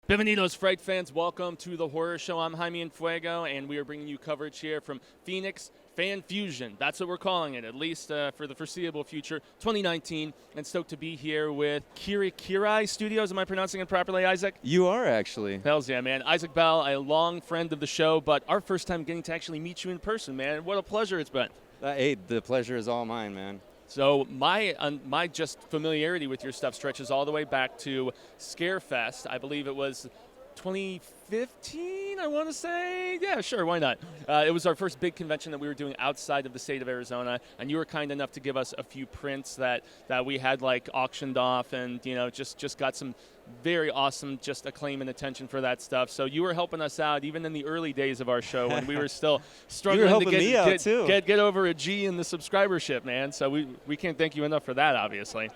Bienvenidos, Fright fans. Welcome to the Horror Show. I'm Jaime and Fuego, and we are bringing you coverage here from Phoenix Fan Fusion. That's what we're calling it, at least for the foreseeable future, 2019. And stoked to be here with Kirai Studios. Am I pronouncing it properly, Isaac? You are, actually. Hells yeah, man. IZIK BELL, a long friend of the show, but our first time getting to actually meet you in person, man. What a pleasure it's been. Hey, the pleasure is all mine, man. So my just familiarity with your stuff stretches all the way back to Scarefest. I believe it was 2015, I want to say. Yeah, sure, why not? It was our first big convention that we were doing outside of the state of Arizona, and you were kind enough to give us a few prints that we had like auctioned off, and just got some very awesome just acclaim and attention for that stuff. So you were helping us out even in the early days of our show when we were still struggling to get over a G in the subscribership, man. So we can't thank you enough for that, obviously.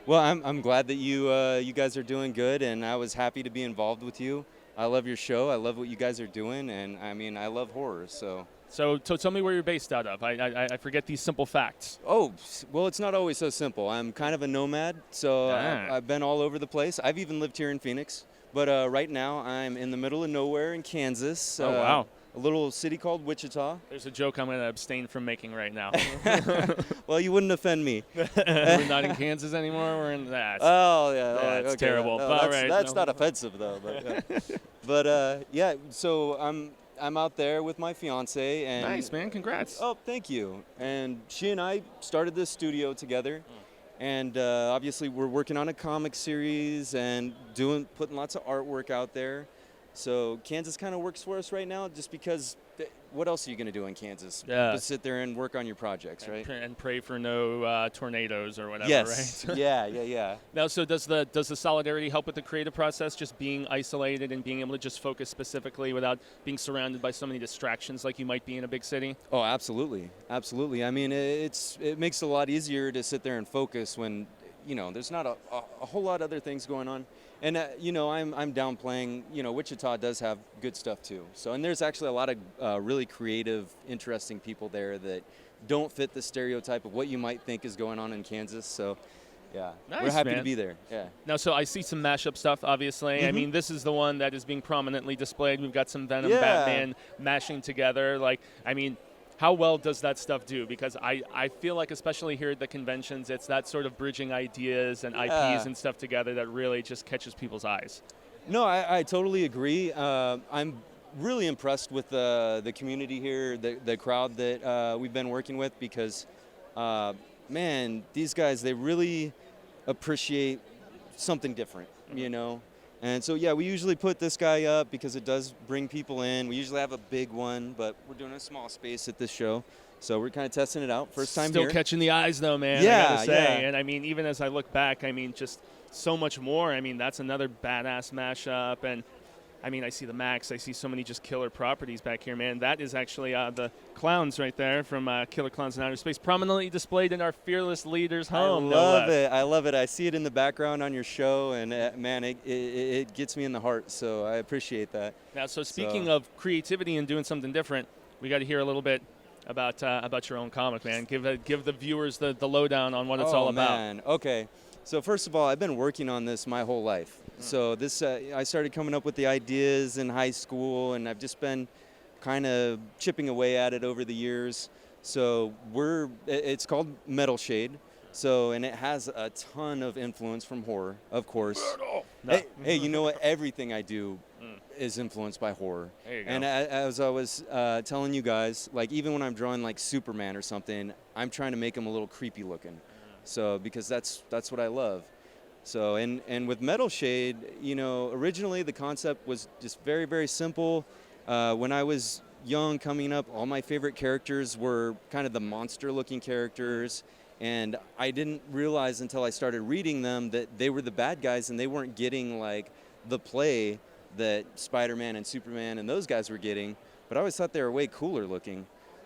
Well, I'm glad that you guys are doing good, and I was happy to be involved with you. I love your show. I love what you guys are doing, and I mean, I love horror, so. So tell me where you're based out of. I forget these simple facts. Oh, well, it's not always so simple. I'm kind of a nomad, so I've been all over the place. I've even lived here in Phoenix, but right now I'm in the middle of nowhere in Kansas. Oh, wow. A little city called Wichita. There's a joke I'm going to abstain from making right now. Well, you wouldn't offend me. We're not in Kansas anymore. We're in that. Oh, yeah. That's okay. terrible. No, that's no. not offensive, though. But yeah, so I'm out there with my fiance. And nice, man. Congrats. Oh, thank you. And she and I started this studio together. And obviously we're working on a comic series and putting lots of artwork out there. So Kansas kind of works for us right now just because what else are you going to do in Kansas? Yeah. Just sit there and work on your projects, right? And pray for no tornadoes or whatever, yes. right? Yeah. Now, so does the solidarity help with the creative process, just being isolated and being able to just focus specifically without being surrounded by so many distractions like you might be in a big city? Oh, absolutely. Absolutely. I mean, it makes it a lot easier to sit there and focus when, there's not a whole lot of other things going on. And, I'm downplaying, Wichita does have good stuff too. So, and there's actually a lot of really creative, interesting people there that don't fit the stereotype of what you might think is going on in Kansas. So, yeah, nice, we're happy man. to be there. Yeah. Now, so I see some mashup stuff, obviously. Mm-hmm. I mean, this is the one that is being prominently displayed. We've got some Venom, Yeah. Batman mashing together. How well does that stuff do? Because I feel like, especially here at the conventions, it's that sort of bridging ideas and IPs and stuff together that really just catches people's eyes. No, I totally agree. I'm really impressed with the community here, the crowd that we've been working with because, man, these guys, they really appreciate something different, And so, yeah, we usually put this guy up because it does bring people in. We usually have a big one, but we're doing a small space at this show. So we're kind of testing it out. First time Still here. catching the eyes, though, man, Yeah, I gotta say. yeah. And, I mean, even as I look back, I mean, just so much more. I mean, that's another badass mashup. And, I mean, I see the Max. I see so many just killer properties back here, man. That is actually the clowns right there from Killer Clowns in Outer Space, prominently displayed in our fearless leader's home. I love it. I see it in the background on your show, and man, it gets me in the heart. So I appreciate that. Now, so speaking of creativity and doing something different, we got to hear a little bit about your own comic, man. Give the viewers the lowdown on what it's all about. Man. Okay. So first of all, I've been working on this my whole life. So this, I started coming up with the ideas in high school, and I've just been kind of chipping away at it over the years. So it's called Metal Shade. So, and it has a ton of influence from horror, of course. No. Hey, you know what? Everything I do is influenced by horror. There you go. And as I was telling you guys, like even when I'm drawing like Superman or something, I'm trying to make him a little creepy looking. So because that's what I love. So and with Metal Shade, originally the concept was just very, very simple. When I was young coming up, all my favorite characters were kind of the monster-looking characters, and I didn't realize until I started reading them that they were the bad guys and they weren't getting like the play that Spider-Man and Superman and those guys were getting, but I always thought they were way cooler looking.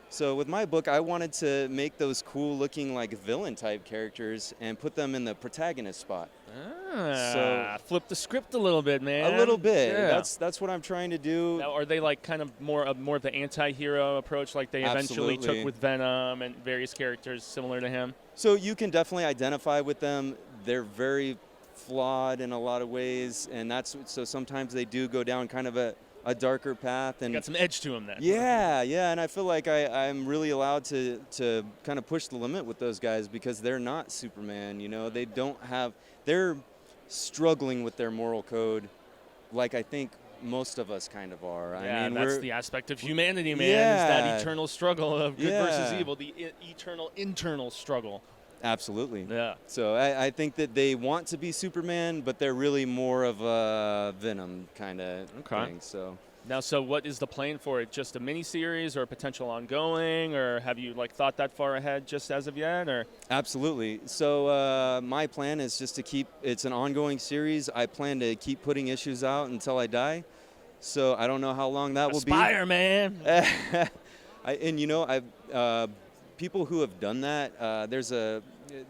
So with my book, I wanted to make those cool-looking, like, villain-type characters and put them in the protagonist spot. Flip the script a little bit, man. A little bit. Yeah. That's what I'm trying to do. Now, are they like kind of more of the anti-hero approach, like they eventually Absolutely. took with Venom and various characters similar to him? So you can definitely identify with them. They're very flawed in a lot of ways, and so sometimes they do go down kind of a darker path. And got some edge to them then. Yeah, and I feel like I'm really allowed to kind of push the limit with those guys because they're not Superman, you know. They're struggling with their moral code like I think most of us kind of are. Yeah, I mean, that's the aspect of humanity, man, is that Yeah. eternal struggle of good versus Yeah. evil, the eternal internal struggle. Absolutely. Yeah. So I think that they want to be Superman, but they're really more of a Venom kind of thing. So what is the plan for it? Just a mini-series or a potential ongoing, or have you thought that far ahead just as of yet? Or Absolutely. So my plan is just to it's an ongoing series. I plan to keep putting issues out until I die. So I don't know how long that will be. Aspire, man. People who have done that,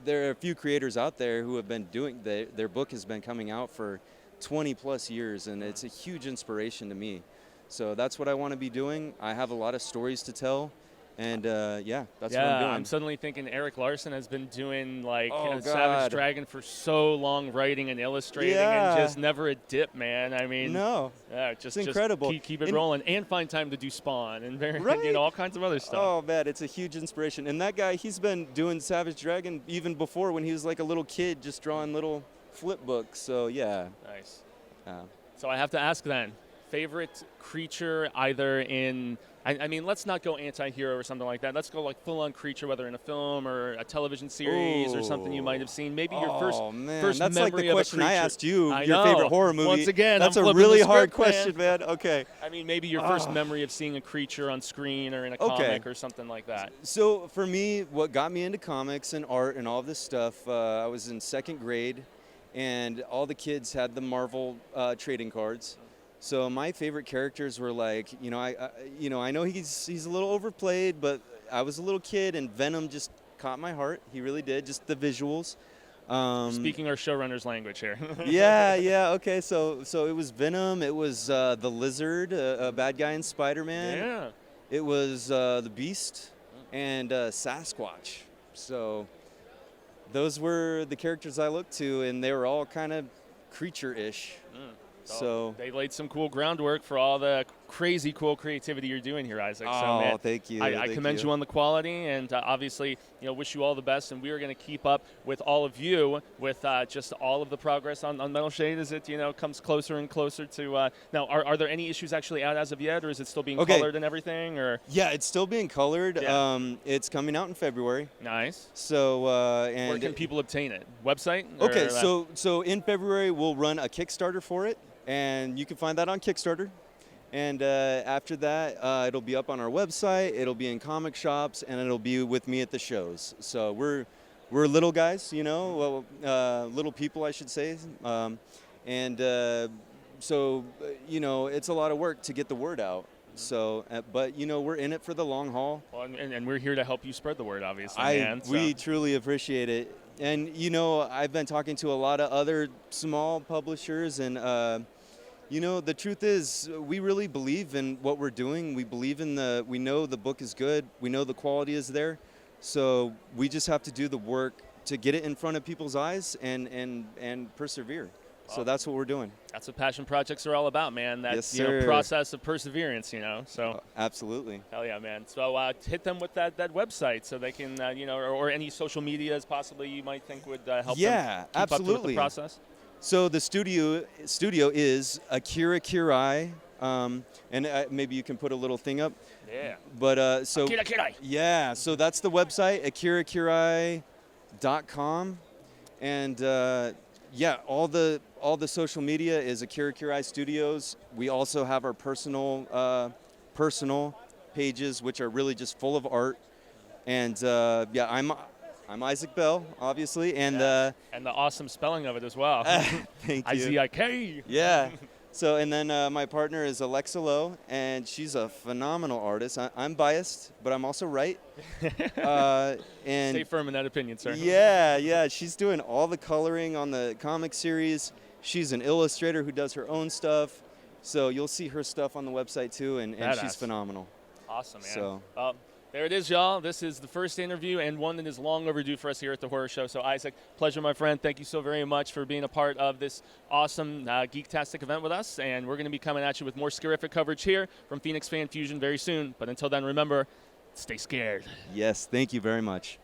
there are a few creators out there who have been doing, their book has been coming out for 20 plus years, and it's a huge inspiration to me. So that's what I want to be doing. I have a lot of stories to tell, and that's what I'm doing. I'm suddenly thinking Eric Larson has been doing Oh, Savage God. Dragon for so long, writing and illustrating, Yeah. and just never a dip, man. I mean, No. yeah, just incredible. Keep it And- rolling, and find time to do Spawn and Right. all kinds of other stuff. Oh, man, it's a huge inspiration. And that guy, he's been doing Savage Dragon even before when he was like a little kid just drawing little flip books. So, yeah. Nice. Uh, So I have to ask then, favorite creature either in, I mean, let's not go anti-hero or something like that. Let's go full-on creature, whether in a film or a television series or something you might have seen. Maybe your first that's memory like the of question a creature. I asked you, I your know. favorite horror movie. Once again, that's I'm a flipping really the hard script, question, man. Okay. I mean, maybe your first memory of seeing a creature on screen or in a comic or something like that. So for me, what got me into comics and art and all this stuff, I was in second grade, and all the kids had the Marvel trading cards. So my favorite characters were I know he's a little overplayed, but I was a little kid, and Venom just caught my heart. He really did. Just the visuals. Speaking our showrunner's language here. yeah. Okay. So it was Venom. It was the Lizard, a bad guy in Spider-Man. Yeah. It was the Beast and Sasquatch. So those were the characters I looked to, and they were all kind of creature-ish. So they laid some cool groundwork for all the crazy cool creativity you're doing here, Isaac. Oh, so, man, thank you. I commend you on the quality, and obviously, wish you all the best. And we are going to keep up with all of you with just all of the progress on Metal Shade as it comes closer and closer to. Now, are there any issues actually out as of yet, or is it still being colored and everything? Or yeah, it's still being colored. Yeah. It's coming out in February. Nice. So and where can people obtain it? Website? Okay, or, so in February we'll run a Kickstarter for it, and you can find that on Kickstarter. And after that, it'll be up on our website. It'll be in comic shops, and it'll be with me at the shows. So we're little guys, little people, I should say. So it's a lot of work to get the word out. So, but we're in it for the long haul. Well, and we're here to help you spread the word, obviously. We truly appreciate it. And I've been talking to a lot of other small publishers, and the truth is, we really believe in what we're doing. We believe we know the book is good. We know the quality is there. So we just have to do the work to get it in front of people's eyes and persevere. So that's what we're doing. That's what passion projects are all about, man. That Yes, sir. process of perseverance, So absolutely. Hell yeah, man. So hit them with that website so they can, or any social medias possibly you might think would help them keep absolutely. up with the process. So the studio is Akira Kirai, and maybe you can put a little thing up. Yeah. But Akira Kirai. Yeah, so that's the website, akirakirai.com, and all the social media is Akira Kirai Studios. We also have our personal pages, which are really just full of art, and I'm IZIK Bell, obviously, and the awesome spelling of it as well. Thank you. IZIK. Yeah. So, and then my partner is Alexa Lowe, and she's a phenomenal artist. I'm biased, but I'm also right. And stay firm in that opinion, sir. Yeah. She's doing all the coloring on the comic series. She's an illustrator who does her own stuff. So you'll see her stuff on the website too, and she's phenomenal. Awesome, man. So. There it is, y'all. This is the first interview and one that is long overdue for us here at the Horror Show. So, IZIK, pleasure, my friend. Thank you so very much for being a part of this awesome Geektastic event with us. And we're going to be coming at you with more scarific coverage here from Phoenix Fan Fusion very soon. But until then, remember, stay scared. Yes, thank you very much.